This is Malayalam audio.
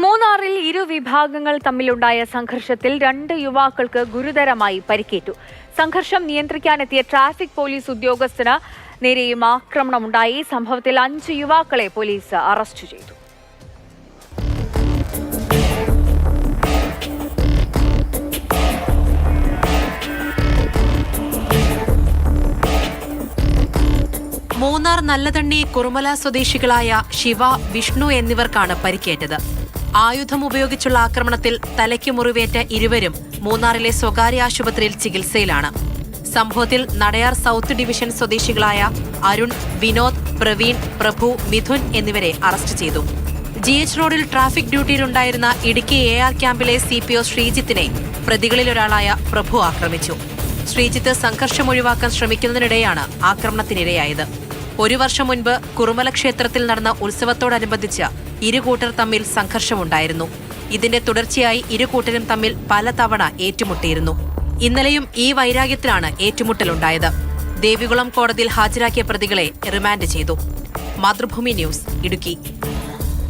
മൂന്നാറിൽ ഇരു വിഭാഗങ്ങൾ തമ്മിലുണ്ടായ സംഘർഷത്തിൽ 2 യുവാക്കൾക്ക് ഗുരുതരമായി പരിക്കേറ്റു. സംഘർഷം നിയന്ത്രിക്കാനെത്തിയ ട്രാഫിക് പോലീസ് ഉദ്യോഗസ്ഥന് നേരെയും ആക്രമണമുണ്ടായി. സംഭവത്തിൽ 5 യുവാക്കളെ പോലീസ് അറസ്റ്റ് ചെയ്തു. മൂന്നാർ നല്ലതണ്ണി കുറുമല സ്വദേശികളായ ശിവ, വിഷ്ണു എന്നിവർക്കാണ് പരിക്കേറ്റത്. ആയുധം ഉപയോഗിച്ചുള്ള ആക്രമണത്തിൽ തലയ്ക്ക് മുറിവേറ്റ ഇരുവരും മൂന്നാറിലെ സ്വകാര്യ ആശുപത്രിയിൽ ചികിത്സയിലാണ്. സംഭവത്തിൽ നടയാർ സൗത്ത് ഡിവിഷൻ സ്വദേശികളായ അരുൺ, വിനോദ്, പ്രവീൺ, പ്രഭു, മിഥുൻ എന്നിവരെ അറസ്റ്റ് ചെയ്തു. GH റോഡിൽ ട്രാഫിക് ഡ്യൂട്ടിയിലുണ്ടായിരുന്ന ഇടുക്കി AR ക്യാമ്പിലെ CPO ശ്രീജിത്തിനെ പ്രതികളിലൊരാളായ പ്രഭു ആക്രമിച്ചു. ശ്രീജിത്ത് സംഘർഷം ഒഴിവാക്കാൻ ശ്രമിക്കുന്നതിനിടെയാണ് ആക്രമണത്തിനിരയായത്. 1 വർഷം മുൻപ് കുറുമല ക്ഷേത്രത്തിൽ നടന്ന ഉത്സവത്തോടനുബന്ധിച്ച് ഇരുകൂട്ടർ തമ്മിൽ സംഘർഷമുണ്ടായിരുന്നു. ഇതിന്റെ തുടർച്ചയായി ഇരുകൂട്ടരും തമ്മിൽ പലതവണ ഏറ്റുമുട്ടിയിരുന്നു. ഇന്നലെയും ഈ വൈരാഗ്യത്തിലാണ് ഏറ്റുമുട്ടലുണ്ടായത്. ദേവികുളം കോടതിയിൽ ഹാജരാക്കിയ പ്രതികളെ റിമാൻഡ് ചെയ്തു. മാതൃഭൂമി ന്യൂസ്, ഇടുക്കി.